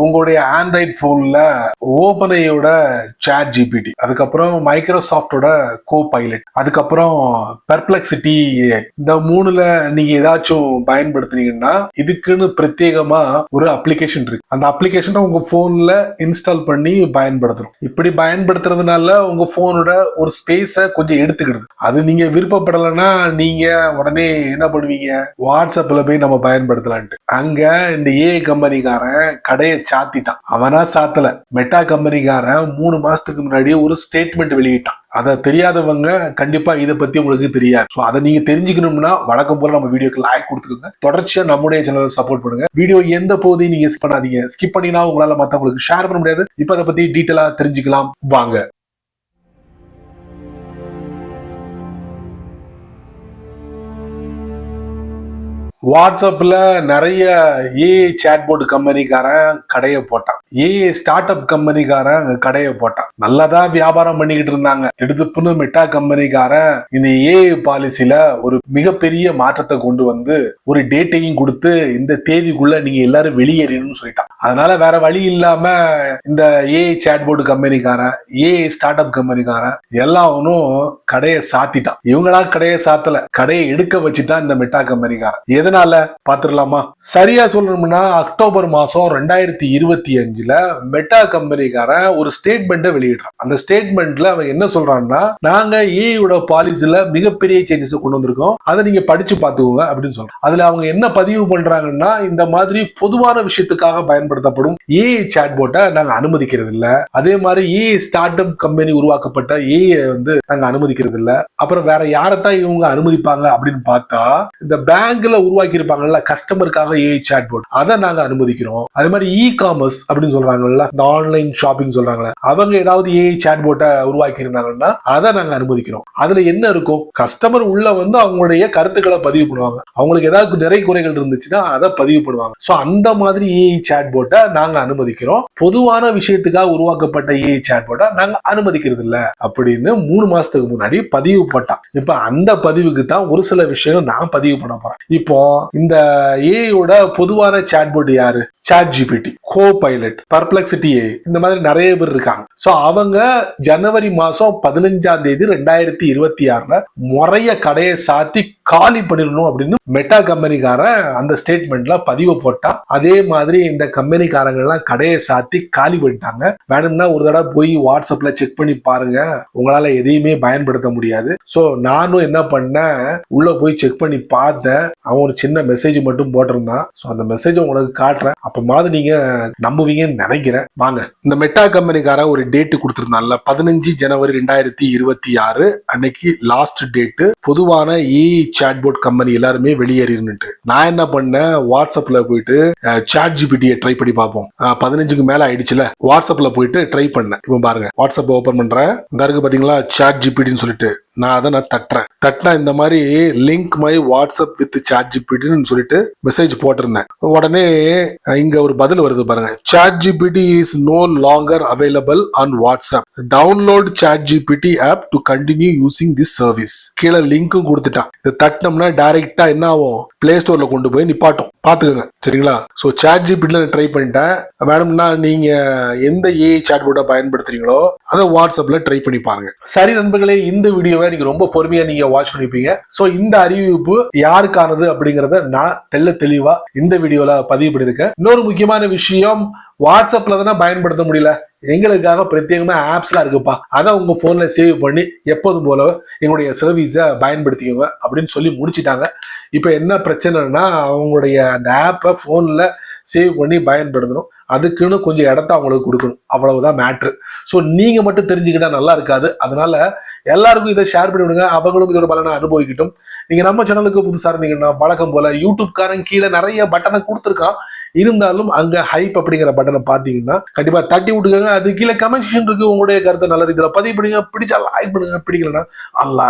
உங்களுடைய ஆண்ட்ராய்ட் போன்ல ஓபன்ஐயோட chat GPT, அதுக்கப்புறம் மைக்ரோசாஃப்டோட கோ பைலட், அதுக்கப்புறம் பெர்ப்ளெக்சிட்டி, இந்த மூணுல நீங்க ஏதாச்சும் பயன்படுத்துனீங்கன்னா இதுக்குன்னு பிரத்யேகமா ஒரு அப்ளிகேஷன் இருக்கு. அந்த அப்ளிகேஷனை உங்க போன்ல இன்ஸ்டால் பண்ணி பயன்படுத்தணும். இப்படி பயன்படுத்துறதுனால உங்க போனோட ஒரு ஸ்பேஸ கொஞ்சம் எடுத்துக்கிடுது. அது நீங்க விருப்பப்படலைன்னா நீங்க உடனே என்ன பண்ணுவீங்க, வாட்ஸ்அப்ல போய் நம்ம பயன்படுத்தலான்ட்டு. அங்க இந்த கம்பெனிக்காரன் கடையை சாத்திட்டான். அவனா சாத்தல, மெட்டா கம்பெனிக்காரன் 3 மாசத்துக்கு முன்னாடி ஒரு ஸ்டேட்மெண்ட் வெளியிட்டான். அதை தெரியாதவங்க கண்டிப்பா இதை பத்தி உங்களுக்கு தெரியாது. அதை நீங்க தெரிஞ்சுக்கணும்னா வழக்கம் போல நம்ம வீடியோக்கு லைக் கொடுத்துக்கோங்க. தொடர்ச்சியா நம்முடைய சேனலை சப்போர்ட் பண்ணுங்க. வீடியோ எந்த போதையும் நீங்க ஸ்கிப் பண்ணாதீங்க. ஸ்கிப் பண்ணினா உங்களால மத்தவங்களுக்கு ஷேர் பண்ண முடியாது. இப்ப அதை பத்தி டீட்டெயிலா தெரிஞ்சுக்கலாம் வாங்க. வாட்ஸ்அப்ல நிறைய சாட்போர்ட் கம்பெனிக்காரன் கடையை போட்டான். ஸ்டார்ட் அப் கம்பெனிக்காரன் கடையை போட்டான். நல்லதான் வியாபாரம் பண்ணிக்கிட்டு இருந்தாங்க. திடுப்புன்னு மெட்டா கம்பெனிக்காரன் இந்த பாலிசில ஒரு மிகப்பெரிய மாற்றத்தை கொண்டு வந்து ஒரு டேட்டையும் கொடுத்து இந்த தேதிக்குள்ள நீங்க எல்லாரும் வெளியேறணும்னு சொல்லிட்டான். அதனால வேற வழி இல்லாம இந்த சாட்போர்ட் கம்பெனிக்காரன் ஸ்டார்ட் அப் கம்பெனிக்காரன் எல்லாவனும் கடையை சாத்திட்டான். இவங்களா கடையை சாத்தல, கடையை எடுக்க வச்சுட்டான் இந்த மெட்டா கம்பெனிக்காரன். எதனால பாத்துடலாமா? சரியா சொல்லணும்னா அக்டோபர் மாசம் 2025ல மெட்டா கம்பெனிக்காரன் ஒரு ஸ்டேட்மெண்ட் வெளியிடுறான். அந்த ஸ்டேட்மெண்ட்ல அவன் என்ன சொல்றான்னா, நாங்க ஏயோட பாலிசில மிகப்பெரிய சேஞ்சஸ் கொண்டு வந்திருக்கோம், அதை நீங்க படிச்சு பாத்துக்கோங்க அப்படின்னு சொல்றாங்க. அதுல அவங்க என்ன பதிவு பண்றாங்கன்னா, இந்த மாதிரி பொதுவான விஷயத்துக்காக பயன்படுத்தப்படும் சாட்போட்டை நாங்க அனுமதிக்கிறது இல்ல. அதே மாதிரி ஸ்டார்ட் அப் கம்பெனி உருவாக்கப்பட்ட வந்து நாங்க அனுமதிக்கிறது இல்ல. அப்புறம் வேற யாரத்தான் இவங்க அனுமதிப்பாங்க அப்படின்னு பார்த்தா, இந்த பேங்க்ல உருவாக்கி இருப்பாங்கல்ல கஸ்டமருக்காக சாட்போட், அதை நாங்க அனுமதிக்கிறோம். அதே மாதிரி காமர்ஸ் அப்படின்னு சொல்றாங்கல்ல, இந்த ஆன்லைன் ஷாப்பிங் சொல்றாங்கல்ல, அவங்க ஏதாவது சாட்போட்டை உருவாக்கி இருந்தாங்கன்னா அதை நாங்க அனுமதிக்கிறோம். அதுல என்ன இருக்கும், கஸ்டமர் உள்ள வந்து அவங்களுடைய கருத்துக்களை பதிவு பண்ணுவாங்க. அவங்களுக்கு ஏதாவது நிறை குறைகள் இருந்துச்சுன்னா அதை பதிவு பண்ணுவாங்க. சோ அந்த மாதிரி சாட்போட்டை நாங்க அனுமதிக்கிறோம். பொதுவான விஷயத்துக்காக உருவாக்கப்பட்ட சாட்போட்டை நாங்க அனுமதிக்கிறது இல்ல அப்படின்னு 3 மாசத்துக்கு முன்னாடி பதிவு போட்டான். இப்ப அந்த பதிவுக்கு தான் ஒரு சில விஷயங்கள் நான் பதிவு பண்ண போறேன். இப்போ இந்த ஏயோட பொதுவான சாட்போர்ட் யாரு? ChatGPT, Copilot, Perplexity, இந்த மாதிரி நிறைய பேர் இருக்காங்க. சோ அவங்க ஜனவரி மாசம் 15ஆம் தேதி 2026ல முறைய கடையை சாத்தி காலி பண்ணிடணும் அப்படின்னு மெட்டா கம்பெனிக்காரன் அந்த ஸ்டேட்மெண்ட்ல பதிவு போட்டா. அதே மாதிரி இந்த கம்பெனிக்காரங்க எல்லாம் கடையை சாத்தி காலி பண்ணிட்டாங்க. வேணும்னா ஒரு தடவை போய் வாட்ஸ்அப்ல செக் பண்ணி பாருங்க, உங்களால எதையுமே பயன்படுத்த முடியாது. சோ நானும் என்ன பண்ணேன், உள்ள போய் செக் பண்ணி பார்த்தேன். அவன் ஒரு சின்ன மெசேஜ் மட்டும் போட்டிருந்தான். சோ அந்த மெசேஜ் உங்களுக்கு காட்டுறேன், அப்பமாவது நீங்க நம்புவீங்கன்னு நினைக்கிறேன். வாங்க. இந்த மெட்டா கம்பெனிக்கார ஒரு டேட் கொடுத்திருந்தான்ல, 15 ஜனவரி 2026 அன்னைக்கு லாஸ்ட் டேட். பொதுவான சாட்போர்ட் கம்பெனி எல்லாருமே வெளியேறிட்டு நான் என்ன பண்ணேன், வாட்ஸ்அப்ல போயிட்டு சாட் ஜிபிடியை ட்ரை பண்ணி பார்ப்போம். 15க்கு மேல ஆயிடுச்சுல, வாட்ஸ்அப்ல போயிட்டு ட்ரை பண்ணேன். இப்போ பாருங்க, வாட்ஸ்அப் ஓபன் பண்றேன். இந்த இருக்கு பாத்தீங்களா சாட் ஜிபிடின்னு சொல்லிட்டு, நான் அதை தட்டுறேன். இந்த மாதிரி link my WhatsApp with chat ஜிபிடின்னு சொல்லிட்டு மெசேஜ் போட்டிருந்தேன். உடனே இங்க ஒரு பதில் வருது பாருங்க, ChatGPT is no longer available on WhatsApp, download ChatGPT app to continue using this service. கீழே லிங்க்கும் கொடுத்துட்டான். இதை தட்டினோம்னா டைரக்டா என்ன ஆகும், பிளே ஸ்டோர்ல கொண்டு போய் நிப்பாட்டும். பாத்துக்கோங்க சரிங்களா. சோ சாட் ஜிபிடில ட்ரை பண்ணிட்டேன். வேணும்னா நீங்க எந்த சாட்போர்ட்டை பயன்படுத்துறீங்களோ அதை வாட்ஸ்அப்ல ட்ரை பண்ணி பாருங்க. சரி நண்பர்களே, இந்த வீடியோவை நீங்க ரொம்ப பொறுமையா நீங்க வாட்ச் பண்ணிப்பீங்க. சோ இந்த அறிவிப்பு யாருக்கானது அப்படிங்கறத நான் தெளிவா இந்த வீடியோல பதிவு பண்ணிருக்கேன். இன்னொரு முக்கியமான விஷயம், வாட்ஸ்அப்ல தானே பயன்படுத்த முடியல, எங்களுக்காக பிரத்யேகமா ஆப்ஸ்லாம் இருக்குப்பா, அதை உங்க போன்ல சேவ் பண்ணி எப்போதும் போல எங்களுடைய சர்வீஸை பயன்படுத்திக்கோங்க அப்படின்னு சொல்லி முடிச்சிட்டாங்க. இப்ப என்ன பிரச்சனைனா, அவங்களுடைய அந்த ஆப்பை போன்ல சேவ் பண்ணி பயன்படுத்தணும். அதுக்குன்னு கொஞ்சம் இடத்த அவங்களுக்கு கொடுக்கணும், அவ்வளவுதான் மேட்ரு. ஸோ நீங்க மட்டும் தெரிஞ்சுக்கிட்டா நல்லா இருக்காது. அதனால எல்லாருக்கும் இதை ஷேர் பண்ணி விடுங்க, அவங்களும் இதோட பலனை அனுபவிக்கட்டும். நீங்க நம்ம சேனலுக்கு புதுசா இருந்தீங்கன்னா வழக்கம் போல யூடியூப்காரன் கீழே நிறைய பட்டனை கொடுத்துருக்கான். இருந்தாலும் அங்க ஹைப் அப்படிங்கிற பட்டனை பாத்தீங்கன்னா கண்டிப்பா தட்டி விட்டுக்கோங்க. அது கீழே கமெண்ட் செக்ஷன் இருக்கு, உங்களுடைய கருத்தை நல்ல ரீதியில பதிவு பண்ணுங்க. பிடிச்சா லைக் பண்ணுங்க, பிடிக்கலன்னா அல்ல